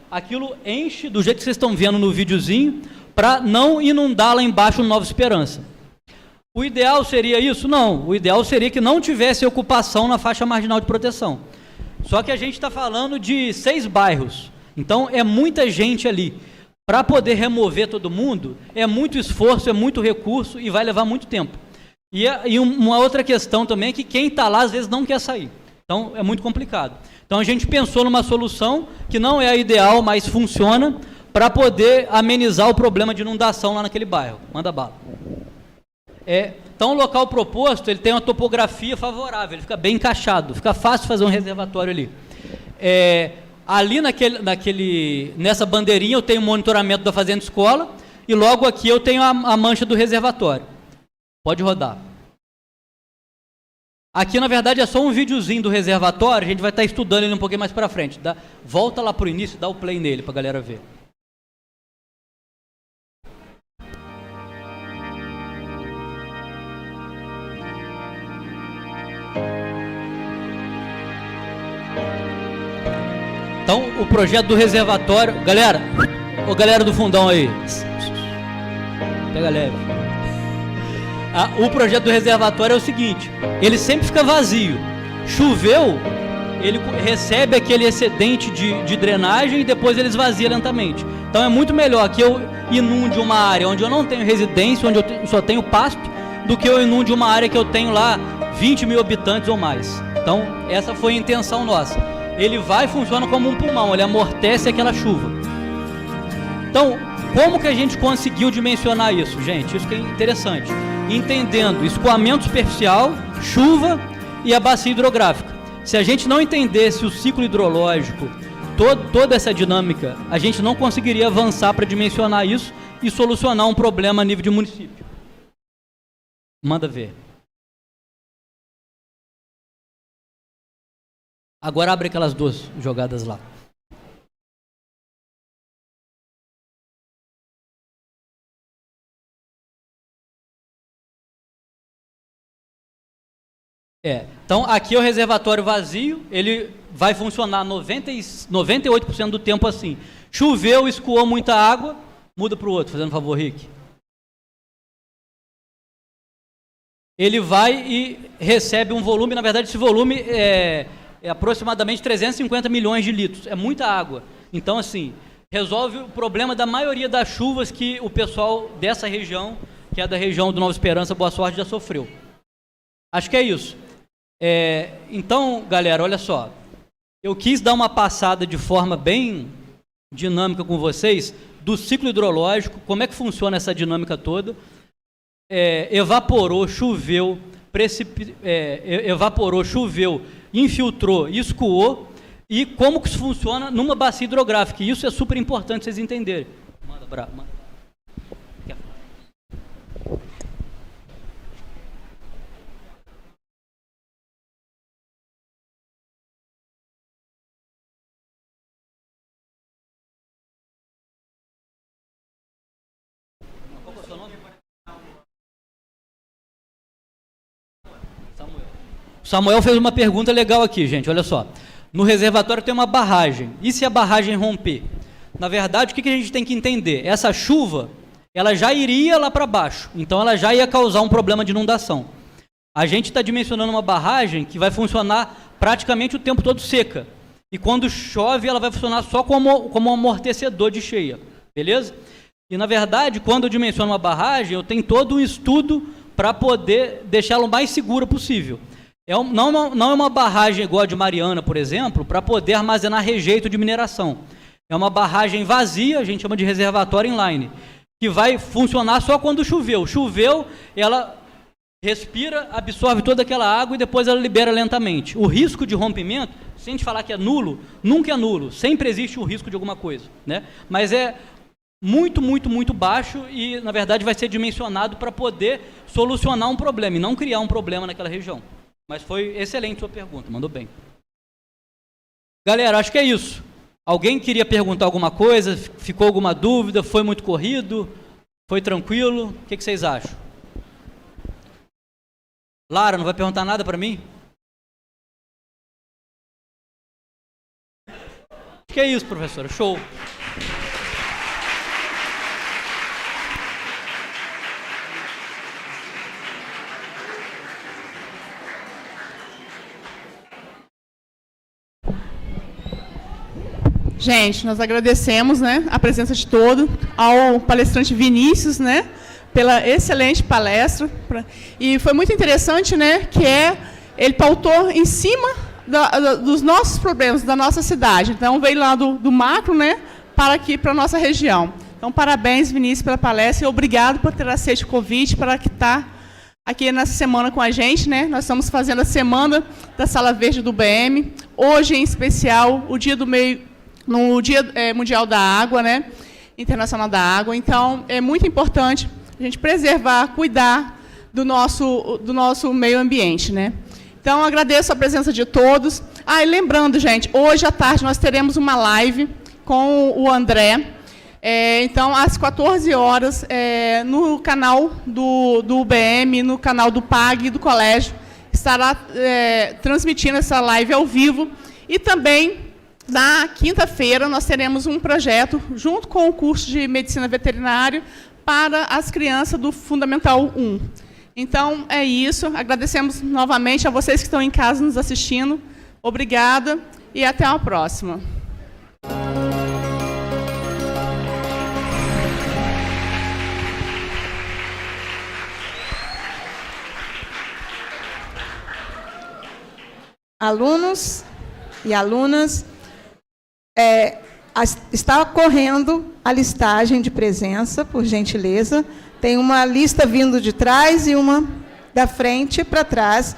Speaker 2: aquilo enche do jeito que vocês estão vendo no videozinho, para não inundar lá embaixo no Nova Esperança. O ideal seria isso? Não. O ideal seria que não tivesse ocupação na faixa marginal de proteção. Só que a gente está falando de 6 bairros. Então, é muita gente ali. Para poder remover todo mundo, é muito esforço, é muito recurso e vai levar muito tempo. E uma outra questão também é que quem está lá, às vezes, não quer sair. Então, é muito complicado. Então a gente pensou numa solução que não é a ideal, mas funciona para poder amenizar o problema de inundação lá naquele bairro. Manda bala. Então o local proposto, ele tem uma topografia favorável, ele fica bem encaixado, fica fácil fazer um reservatório ali. Ali nessa bandeirinha eu tenho o monitoramento da fazenda escola e logo aqui eu tenho a mancha do reservatório. Pode rodar. Aqui, na verdade, é só um videozinho do reservatório, a gente vai estar estudando ele um pouquinho mais para frente. Volta lá para o início e dá o play nele para a galera ver. Então, o projeto do reservatório... Galera, galera do fundão aí. Pega leve. O projeto do reservatório é o seguinte, ele sempre fica vazio. Choveu, ele recebe aquele excedente de drenagem e depois ele esvazia lentamente. Então é muito melhor que eu inunde uma área onde eu não tenho residência, onde eu só tenho pasto, do que eu inunde uma área que eu tenho lá 20 mil habitantes ou mais. Então essa foi a intenção nossa. Ele funciona como um pulmão, ele amortece aquela chuva. Então, como que a gente conseguiu dimensionar isso, gente? Isso que é interessante. Entendendo escoamento superficial, chuva e a bacia hidrográfica. Se a gente não entendesse o ciclo hidrológico, toda essa dinâmica, a gente não conseguiria avançar para dimensionar isso e solucionar um problema a nível de município. Manda ver. Agora abre aquelas duas jogadas lá. Então aqui é o reservatório vazio, ele vai funcionar 98% do tempo assim. Choveu, escoou muita água, muda para o outro, fazendo favor, Rick. Ele vai e recebe um volume, na verdade esse volume é aproximadamente 350 milhões de litros, é muita água. Então assim, resolve o problema da maioria das chuvas que o pessoal dessa região, que é da região do Nova Esperança, Boa Sorte, já sofreu. Acho que é isso. Então, galera, olha só, eu quis dar uma passada de forma bem dinâmica com vocês do ciclo hidrológico, como é que funciona essa dinâmica toda. Evaporou, choveu, infiltrou, escoou, e como que isso funciona numa bacia hidrográfica. E isso é super importante vocês entenderem. Manda. Samuel fez uma pergunta legal aqui, gente, olha só. No reservatório tem uma barragem. E se a barragem romper? Na verdade, o que a gente tem que entender? Essa chuva, ela já iria lá para baixo. Então, ela já ia causar um problema de inundação. A gente está dimensionando uma barragem que vai funcionar praticamente o tempo todo seca. E quando chove, ela vai funcionar só como um amortecedor de cheia. Beleza? E, na verdade, quando eu dimensiono uma barragem, eu tenho todo um estudo para poder deixá-la o mais segura possível. Não é uma barragem igual a de Mariana, por exemplo, para poder armazenar rejeito de mineração. É uma barragem vazia, a gente chama de reservatório inline, que vai funcionar só quando choveu. Choveu, ela respira, absorve toda aquela água e depois ela libera lentamente. O risco de rompimento, se a gente falar que é nulo, nunca é nulo, sempre existe o risco de alguma coisa, né? Mas é muito, muito, muito baixo e, na verdade, vai ser dimensionado para poder solucionar um problema e não criar um problema naquela região. Mas foi excelente sua pergunta, mandou bem. Galera, acho que é isso. Alguém queria perguntar alguma coisa? Ficou alguma dúvida? Foi muito corrido? Foi tranquilo? O que vocês acham? Lara, não vai perguntar nada para mim? Acho que é isso, professora. Show.
Speaker 3: Gente, nós agradecemos, né, a presença de todo, ao palestrante Vinícius, né, pela excelente palestra. E foi muito interessante, né, que ele pautou em cima dos nossos problemas, da nossa cidade. Então, veio lá do macro, né, para aqui, para a nossa região. Então, parabéns, Vinícius, pela palestra e obrigado por ter aceito o convite para que está aqui nessa semana com a gente, né? Nós estamos fazendo a semana da Sala Verde do BM. Hoje, em especial, no Dia Mundial da Água, né? Internacional da Água. Então, é muito importante a gente preservar, cuidar do nosso meio ambiente, né? Então, agradeço a presença de todos. E lembrando, gente, hoje à tarde nós teremos uma live com o André. Então, às 14 horas, no canal do UBM, no canal do PAG e do colégio, estará transmitindo essa live ao vivo. E também, na quinta-feira, nós teremos um projeto, junto com o curso de Medicina Veterinária, para as crianças do Fundamental 1. Então, é isso. Agradecemos novamente a vocês que estão em casa nos assistindo. Obrigada e até a próxima.
Speaker 1: Alunos e alunas, está correndo a listagem de presença, por gentileza. Tem uma lista vindo de trás e uma da frente para trás.